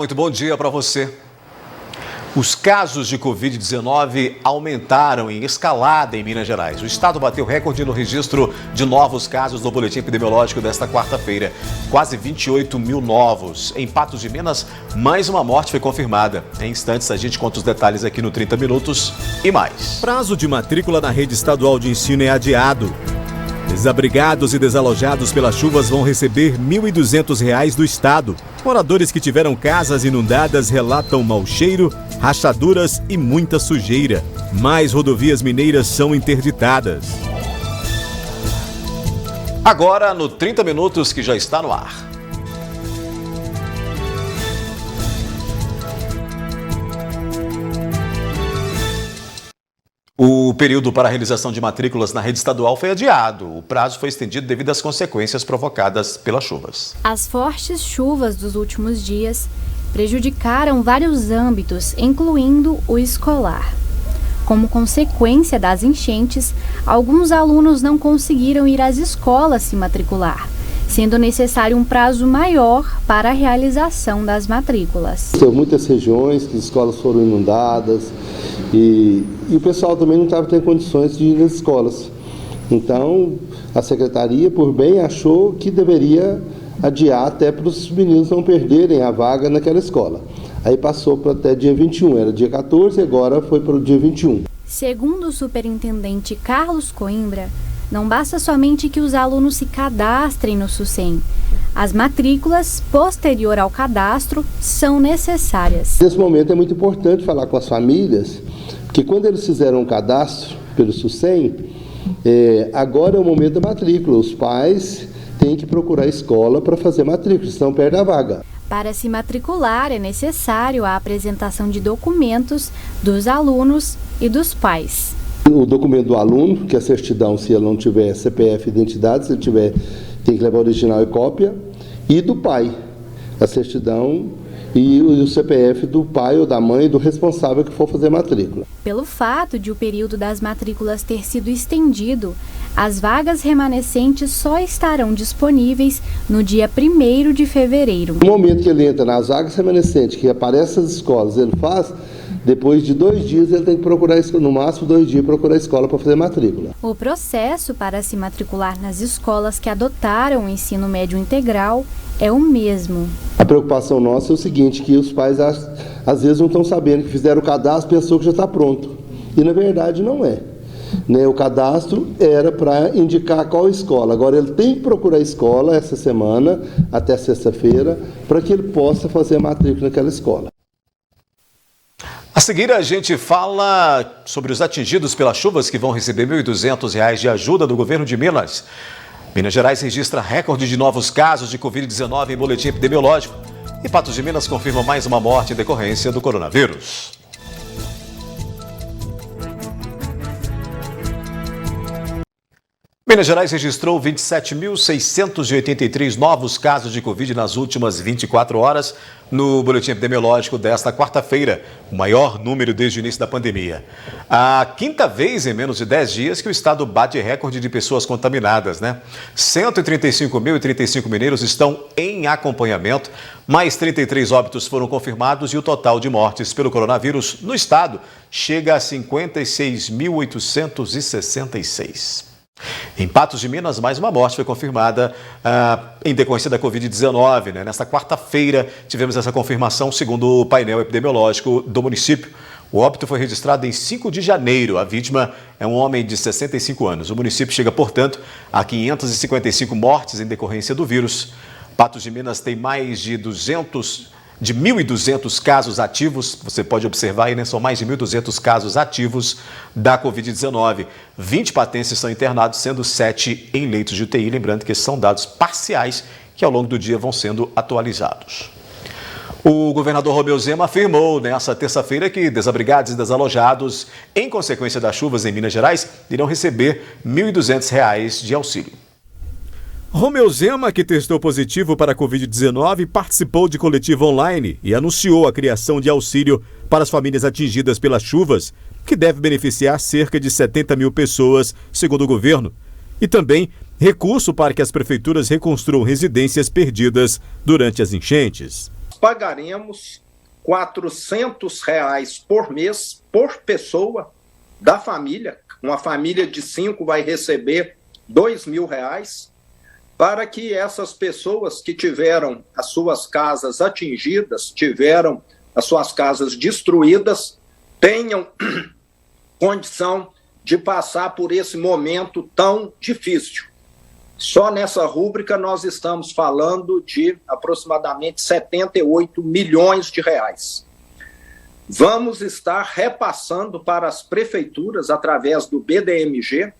muito bom dia para você. Os casos de Covid-19 aumentaram em escalada em Minas Gerais. O estado bateu recorde no registro de novos casos no boletim epidemiológico desta quarta-feira. Quase 28 mil novos. Em Patos de Minas, mais uma morte foi confirmada. Em instantes, a gente conta os detalhes aqui no 30 Minutos e mais. Prazo de matrícula na rede estadual de ensino é adiado. Desabrigados e desalojados pelas chuvas vão receber R$ 1.200 do estado. Moradores que tiveram casas inundadas relatam mau cheiro, rachaduras e muita sujeira. Mais rodovias mineiras são interditadas. Agora no 30 Minutos que já está no ar. O período para a realização de matrículas na rede estadual foi adiado. O prazo foi estendido devido às consequências provocadas pelas chuvas. As fortes chuvas dos últimos dias prejudicaram vários âmbitos, incluindo o escolar. Como consequência das enchentes, alguns alunos não conseguiram ir às escolas se matricular, sendo necessário um prazo maior para a realização das matrículas. Tem muitas regiões que as escolas foram inundadas e o pessoal também não estava tendo condições de ir nas escolas. Então, a secretaria, por bem, achou que deveria adiar até para os meninos não perderem a vaga naquela escola. Aí passou para até dia 21, era dia 14, agora foi para o dia 21. Segundo o superintendente Carlos Coimbra, não basta somente que os alunos se cadastrem no SUSEM. As matrículas, posterior ao cadastro, são necessárias. Nesse momento é muito importante falar com as famílias, porque quando eles fizeram o cadastro pelo SUSEM, agora é o momento da matrícula. Os pais têm que procurar a escola para fazer matrícula, senão perde a vaga. Para se matricular, é necessário a apresentação de documentos dos alunos e dos pais. O documento do aluno, que é a certidão, se ele não tiver CPF e identidade, se ele tiver, tem que levar original e cópia, e do pai, a certidão e o CPF do pai ou da mãe do responsável que for fazer matrícula. Pelo fato de o período das matrículas ter sido estendido, as vagas remanescentes só estarão disponíveis no dia 1º de fevereiro. No momento que ele entra nas vagas remanescentes, que aparecem as escolas, ele faz, depois de 2 dias ele tem que procurar, no máximo 2 dias, procurar a escola para fazer matrícula. O processo para se matricular nas escolas que adotaram o ensino médio integral é o mesmo. A preocupação nossa é o seguinte, que os pais às vezes não estão sabendo que fizeram o cadastro, pensou que já está pronto. E na verdade não é. O cadastro era para indicar qual escola. Agora ele tem que procurar a escola essa semana, até sexta-feira, para que ele possa fazer a matrícula naquela escola. A seguir, a gente fala sobre os atingidos pelas chuvas que vão receber R$ 1.200 de ajuda do governo de Minas. Minas Gerais registra recorde de novos casos de Covid-19 em boletim epidemiológico. E Patos de Minas confirma mais uma morte em decorrência do coronavírus. Minas Gerais registrou 27.683 novos casos de Covid nas últimas 24 horas no boletim epidemiológico desta quarta-feira, o maior número desde o início da pandemia. A quinta vez em menos de 10 dias que o estado bate recorde de pessoas contaminadas, 135.035 mineiros estão em acompanhamento, mais 33 óbitos foram confirmados e o total de mortes pelo coronavírus no estado chega a 56.866. Em Patos de Minas, mais uma morte foi confirmada em decorrência da Covid-19. Nesta quarta-feira, tivemos essa confirmação, segundo o painel epidemiológico do município. O óbito foi registrado em 5 de janeiro. A vítima é um homem de 65 anos. O município chega, portanto, a 555 mortes em decorrência do vírus. Patos de Minas tem mais de 1.200 casos ativos, você pode observar aí, são mais de 1.200 casos ativos da Covid-19. 20 patenses são internados, sendo 7 em leitos de UTI. Lembrando que esses são dados parciais que ao longo do dia vão sendo atualizados. O governador Romeu Zema afirmou nesta terça-feira que desabrigados e desalojados, em consequência das chuvas em Minas Gerais, irão receber R$ 1.200 de auxílio. Romeu Zema, que testou positivo para a Covid-19, participou de coletiva online e anunciou a criação de auxílio para as famílias atingidas pelas chuvas, que deve beneficiar cerca de 70 mil pessoas, segundo o governo, e também recurso para que as prefeituras reconstruam residências perdidas durante as enchentes. pagaremos R$ 400 por mês por pessoa da família. Uma família de 5 vai receber R$ 2.000, para que essas pessoas que tiveram as suas casas atingidas, tiveram as suas casas destruídas, tenham condição de passar por esse momento tão difícil. Só nessa rúbrica nós estamos falando de aproximadamente R$ 78 milhões. Vamos estar repassando para as prefeituras, através do BDMG, R$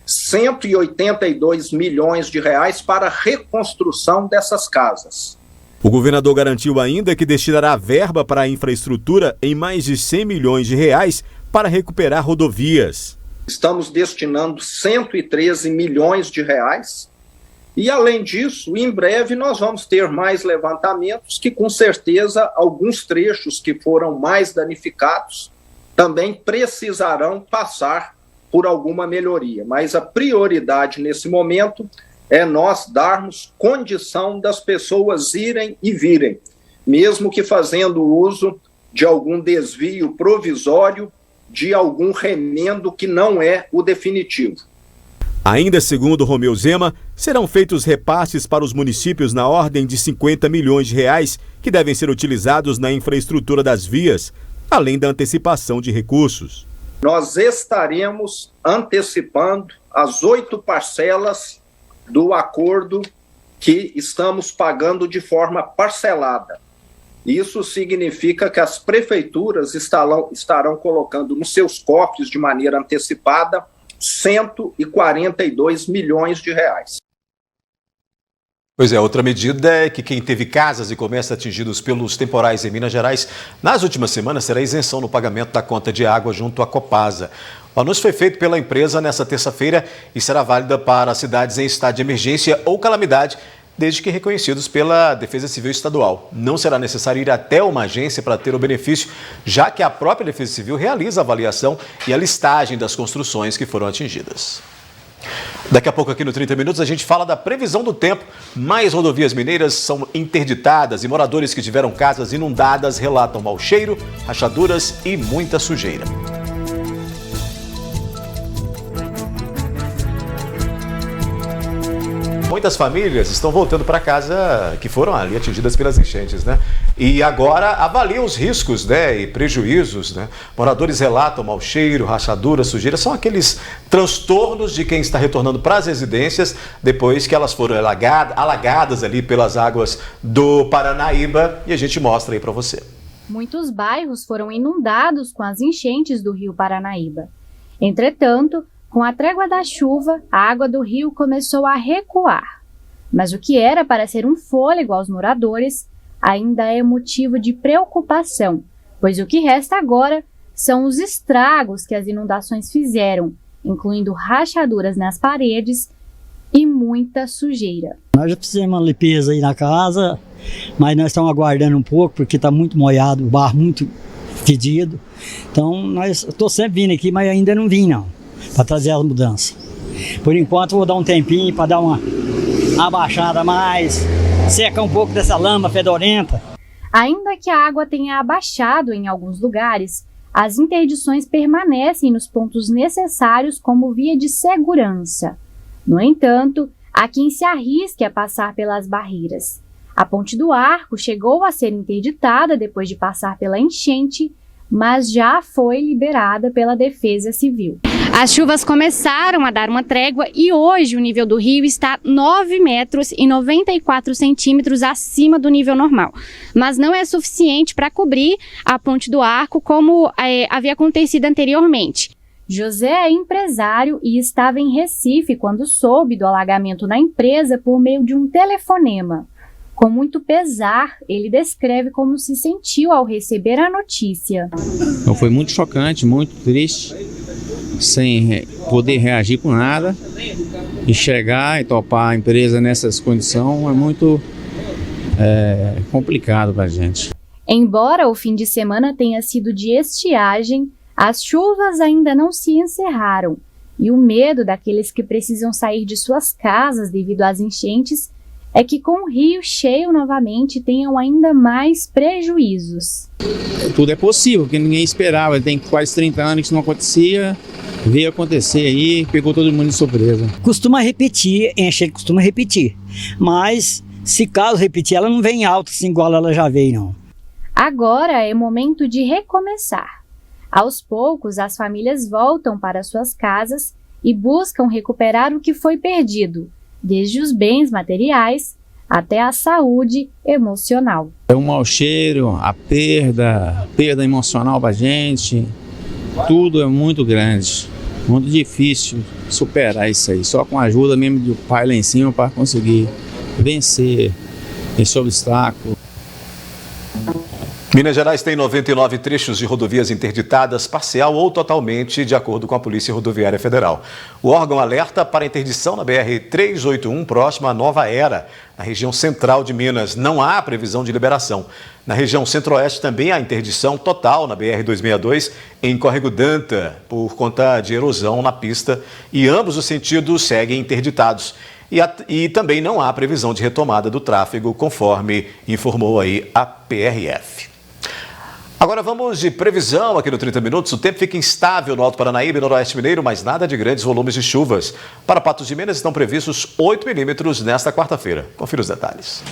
182 milhões para a reconstrução dessas casas. O governador garantiu ainda que destinará verba para a infraestrutura em mais de R$ 100 milhões para recuperar rodovias. Estamos destinando R$ 113 milhões e, além disso, em breve nós vamos ter mais levantamentos que, com certeza, alguns trechos que foram mais danificados também precisarão passar por alguma melhoria. Mas a prioridade nesse momento é nós darmos condição das pessoas irem e virem, mesmo que fazendo uso de algum desvio provisório, de algum remendo que não é o definitivo. Ainda segundo Romeu Zema, serão feitos repasses para os municípios na ordem de R$ 50 milhões que devem ser utilizados na infraestrutura das vias, além da antecipação de recursos. Nós estaremos antecipando as 8 parcelas do acordo que estamos pagando de forma parcelada. Isso significa que as prefeituras estarão colocando nos seus cofres de maneira antecipada R$ 142 milhões. Pois é, outra medida é que quem teve casas e comércios atingidos pelos temporais em Minas Gerais, nas últimas semanas, terá isenção no pagamento da conta de água junto à Copasa. O anúncio foi feito pela empresa nesta terça-feira e será válida para cidades em estado de emergência ou calamidade, desde que reconhecidos pela Defesa Civil Estadual. Não será necessário ir até uma agência para ter o benefício, já que a própria Defesa Civil realiza a avaliação e a listagem das construções que foram atingidas. Daqui a pouco aqui no 30 Minutos a gente fala da previsão do tempo. Mais rodovias mineiras são interditadas e moradores que tiveram casas inundadas relatam mau cheiro, rachaduras e muita sujeira. Muitas famílias estão voltando para casa que foram ali atingidas pelas enchentes, né? E agora avaliam os riscos, né, e prejuízos, né? Moradores relatam mau cheiro, rachadura, sujeira, são aqueles transtornos de quem está retornando para as residências depois que elas foram alagadas ali pelas águas do Paranaíba, e a gente mostra aí para você. Muitos bairros foram inundados com as enchentes do rio Paranaíba. Entretanto, com a trégua da chuva, a água do rio começou a recuar. Mas o que era para ser um fôlego aos moradores ainda é motivo de preocupação, pois o que resta agora são os estragos que as inundações fizeram, incluindo rachaduras nas paredes e muita sujeira. Nós já fizemos uma limpeza aí na casa, mas nós estamos aguardando um pouco porque está muito molhado, o barro muito fedido. Então, estou sempre vindo aqui, mas ainda não vim não, para trazer as mudanças. Por enquanto vou dar um tempinho para dar uma abaixada mais, secar um pouco dessa lama fedorenta. Ainda que a água tenha abaixado em alguns lugares, as interdições permanecem nos pontos necessários como via de segurança. No entanto, há quem se arrisque a passar pelas barreiras. A Ponte do Arco chegou a ser interditada depois de passar pela enchente, mas já foi liberada pela Defesa Civil. As chuvas começaram a dar uma trégua e hoje o nível do rio está 9 metros e 94 centímetros acima do nível normal. Mas não é suficiente para cobrir a Ponte do Arco como havia acontecido anteriormente. José é empresário e estava em Recife quando soube do alagamento na empresa por meio de um telefonema. Com muito pesar, ele descreve como se sentiu ao receber a notícia. Então foi muito chocante, muito triste, sem poder reagir com nada, e chegar e topar a empresa nessas condições é muito complicado para a gente. Embora o fim de semana tenha sido de estiagem, as chuvas ainda não se encerraram, e o medo daqueles que precisam sair de suas casas devido às enchentes é que com o rio cheio novamente tenham ainda mais prejuízos. Tudo é possível, porque ninguém esperava, tem quase 30 anos que isso não acontecia, veio acontecer aí, pegou todo mundo de surpresa. Costuma repetir, encher, costuma repetir, mas se caso repetir, ela não vem alta assim igual ela já veio, não. Agora é momento de recomeçar. Aos poucos, as famílias voltam para suas casas e buscam recuperar o que foi perdido, desde os bens materiais até a saúde emocional. É um mau cheiro, a perda emocional para a gente, tudo é muito grande, muito difícil superar isso aí. Só com a ajuda mesmo do pai lá em cima para conseguir vencer esse obstáculo. Minas Gerais tem 99 trechos de rodovias interditadas, parcial ou totalmente, de acordo com a Polícia Rodoviária Federal. O órgão alerta para a interdição na BR-381, próxima à Nova Era, na região central de Minas. Não há previsão de liberação. Na região centro-oeste também há interdição total na BR-262, em Córrego Danta, por conta de erosão na pista, e ambos os sentidos seguem interditados. E também não há previsão de retomada do tráfego, conforme informou aí a PRF. Agora vamos de previsão aqui no 30 Minutos. O tempo fica instável no Alto Paranaíba e Noroeste Mineiro, mas nada de grandes volumes de chuvas. Para Patos de Minas estão previstos 8 milímetros nesta quarta-feira. Confira os detalhes.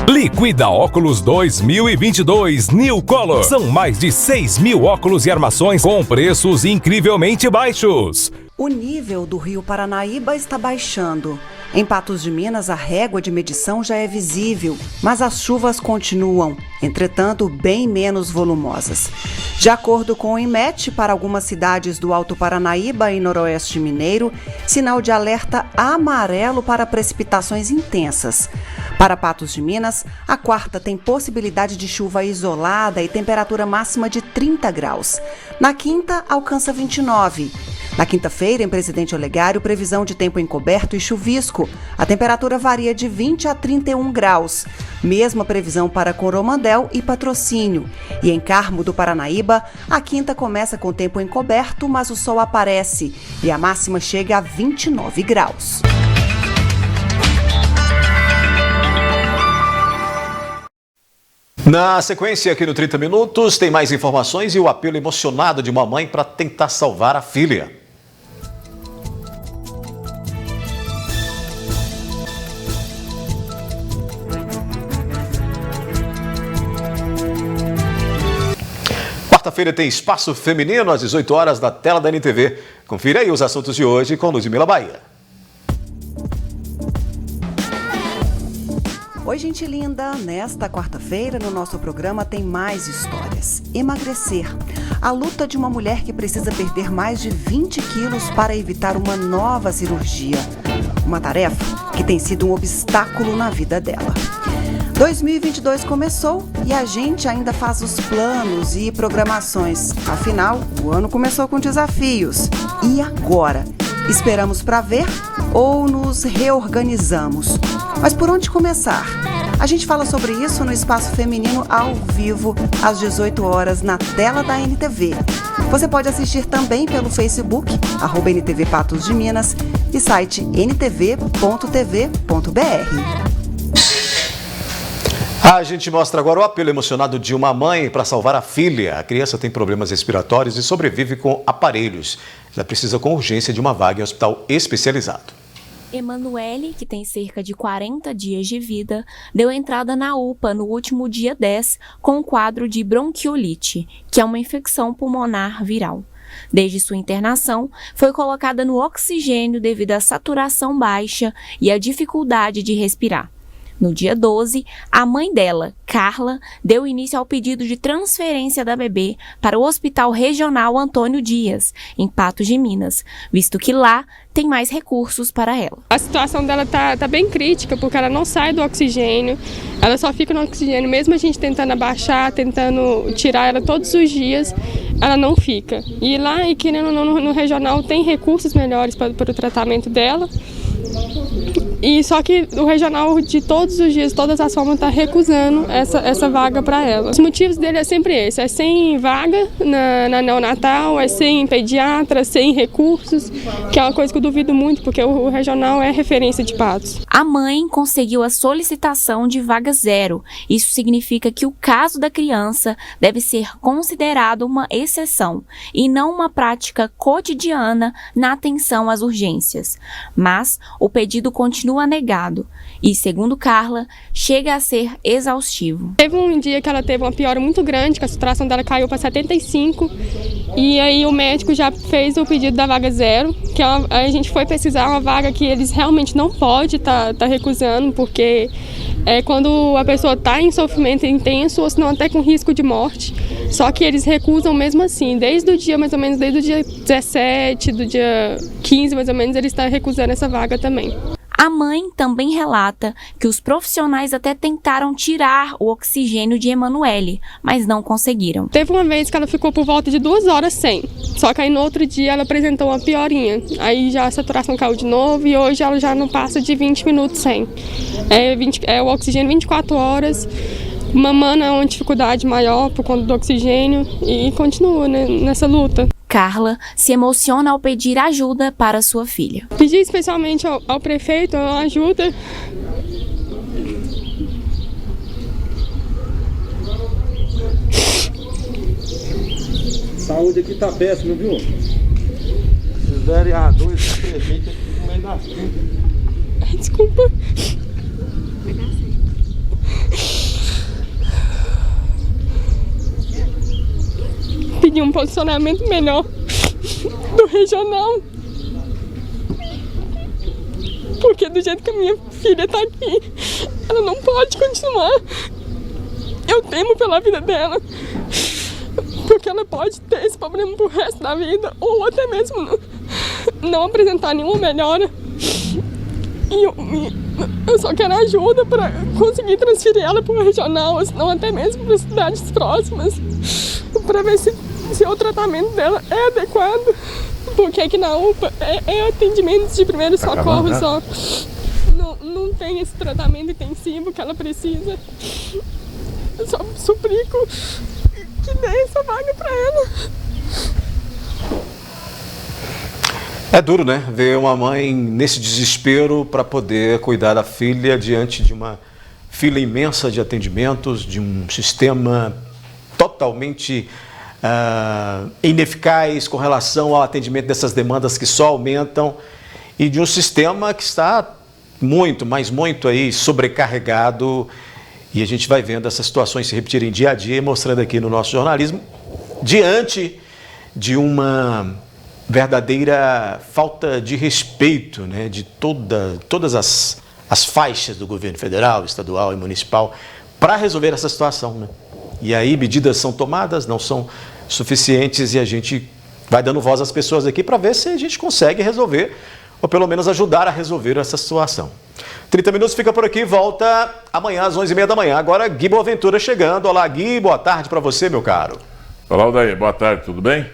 Liquida Óculos 2022 New Color. São mais de 6.000 óculos e armações com preços incrivelmente baixos. O nível do rio Paranaíba está baixando. Em Patos de Minas, a régua de medição já é visível, mas as chuvas continuam, entretanto, bem menos volumosas. De acordo com o INMET, para algumas cidades do Alto Paranaíba e Noroeste Mineiro, sinal de alerta amarelo para precipitações intensas. Para Patos de Minas, a quarta tem possibilidade de chuva isolada e temperatura máxima de 30 graus. Na quinta, alcança 29. Na quinta-feira, em Presidente Olegário, previsão de tempo encoberto e chuvisco. A temperatura varia de 20 a 31 graus. Mesma previsão para Coromandel e Patrocínio. E em Carmo do Paranaíba, a quinta começa com tempo encoberto, mas o sol aparece e a máxima chega a 29 graus. Na sequência, aqui no 30 Minutos, tem mais informações e o apelo emocionado de uma mãe para tentar salvar a filha. Quarta-feira tem Espaço Feminino às 18 horas na tela da NTV. Confira aí os assuntos de hoje com Luzmila Bahia. Oi, gente linda! Nesta quarta-feira, no nosso programa, tem mais histórias. Emagrecer. A luta de uma mulher que precisa perder mais de 20 quilos para evitar uma nova cirurgia. Uma tarefa que tem sido um obstáculo na vida dela. 2022 começou e a gente ainda faz os planos e programações. Afinal, o ano começou com desafios. E agora? Esperamos para ver ou nos reorganizamos? Mas por onde começar? A gente fala sobre isso no Espaço Feminino ao vivo, às 18 horas, na tela da NTV. Você pode assistir também pelo Facebook, @NTV Patos de Minas, e site ntv.tv.br. A gente mostra agora o apelo emocionado de uma mãe para salvar a filha. A criança tem problemas respiratórios e sobrevive com aparelhos. Ela precisa com urgência de uma vaga em um hospital especializado. Emanuele, que tem cerca de 40 dias de vida, deu entrada na UPA no último dia 10 com um quadro de bronquiolite, que é uma infecção pulmonar viral. Desde sua internação, foi colocada no oxigênio devido à saturação baixa e à dificuldade de respirar. No dia 12, a mãe dela, Carla, deu início ao pedido de transferência da bebê para o Hospital Regional Antônio Dias, em Patos de Minas, visto que lá tem mais recursos para ela. A situação dela tá bem crítica, porque ela não sai do oxigênio, ela só fica no oxigênio, mesmo a gente tentando abaixar, tentando tirar ela todos os dias, ela não fica. E lá, no regional, tem recursos melhores para o tratamento dela. E só que o regional, de todos os dias, todas as formas, está recusando essa vaga para ela. Os motivos dele é sempre esse: é sem vaga na neonatal, é sem pediatra, sem recursos, que é uma coisa que eu duvido muito, porque o regional é referência de Patos. A mãe conseguiu a solicitação de vaga zero. Isso significa que o caso da criança deve ser considerado uma exceção e não uma prática cotidiana na atenção às urgências. Mas o pedido continua negado e, segundo Carla, chega a ser exaustivo. Teve um dia que ela teve uma piora muito grande, que a saturação dela caiu para 75, e aí o médico já fez o pedido da vaga zero, que a gente foi pesquisar uma vaga que eles realmente não podem tá recusando, porque é quando a pessoa está em sofrimento intenso ou senão até com risco de morte. Só que eles recusam mesmo assim, desde o dia mais ou menos, desde o dia 17, do dia 15 mais ou menos, eles estão recusando essa vaga também. A mãe também relata que os profissionais até tentaram tirar o oxigênio de Emanuele, mas não conseguiram. Teve uma vez que ela ficou por volta de 2 horas sem, só que aí no outro dia ela apresentou uma piorinha. Aí já a saturação caiu de novo e hoje ela já não passa de 20 minutos sem. É o oxigênio 24 horas, mamando é uma dificuldade maior por conta do oxigênio e continua, né, nessa luta. Carla se emociona ao pedir ajuda para sua filha. Pedi especialmente ao prefeito ajuda. Saúde aqui tá péssima, viu? Os vereadores, o prefeito aqui no meio das contas. Desculpa. Pedir um posicionamento melhor do regional, porque do jeito que a minha filha está aqui, ela não pode continuar. Eu temo pela vida dela, porque ela pode ter esse problema pro resto da vida, ou até mesmo não apresentar nenhuma melhora. E eu só quero ajuda para conseguir transferir ela para o regional, ou senão até mesmo para cidades próximas, para ver se o tratamento dela é adequado, porque aqui na UPA é atendimento de primeiro socorro só. Não tem esse tratamento intensivo que ela precisa. Eu só suplico que dê essa vaga para ela. É duro, né? Ver uma mãe nesse desespero para poder cuidar da filha diante de uma fila imensa de atendimentos, de um sistema totalmente ineficaz com relação ao atendimento dessas demandas que só aumentam e de um sistema que está muito, mas muito aí sobrecarregado, e a gente vai vendo essas situações se repetirem dia a dia, mostrando aqui no nosso jornalismo, diante de uma verdadeira falta de respeito, né, de todas as faixas do governo federal, estadual e municipal para resolver essa situação, né? E aí medidas são tomadas, não são suficientes, e a gente vai dando voz às pessoas aqui para ver se a gente consegue resolver, ou pelo menos ajudar a resolver essa situação. 30 minutos fica por aqui, volta amanhã às 11h30 da manhã. Agora Gui Boaventura chegando. Olá, Gui, boa tarde para você, meu caro. Olá, Aldair, boa tarde, tudo bem?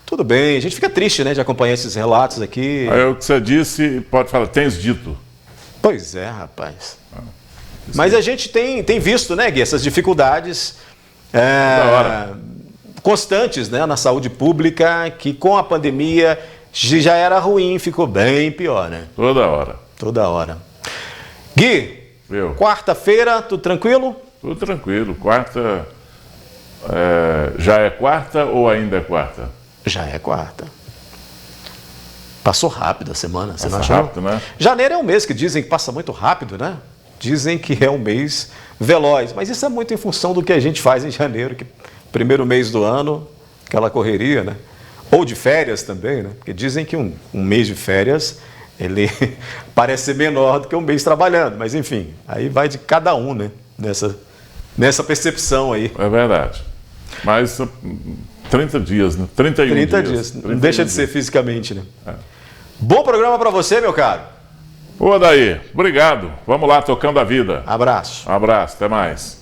Tudo bem, a gente fica triste, né, de acompanhar esses relatos aqui. Aí o que você disse, pode falar, tens dito. Pois é, rapaz. Mas a gente tem visto, né, Gui, essas dificuldades constantes, né, na saúde pública, que com a pandemia já era ruim, ficou bem pior, né? Toda hora. Toda hora. Gui, quarta-feira, tudo tranquilo? Tudo tranquilo. Quarta, já é quarta ou ainda é quarta? Já é quarta. Passou rápido a semana, você não achou? Rápido, né? Janeiro é um mês que dizem que passa muito rápido, né? Dizem que é um mês veloz, mas isso é muito em função do que a gente faz em janeiro, que primeiro mês do ano, aquela correria, né? Ou de férias também, né? Porque dizem que um mês de férias, ele parece ser menor do que um mês trabalhando, mas enfim, aí vai de cada um, né? Nessa percepção aí. É verdade. Mas 30 dias, né? 30 dias. Não deixa de ser fisicamente, né? É. Bom programa para você, meu caro. Ô, Adair, obrigado. Vamos lá, tocando a vida. Abraço. Abraço, até mais.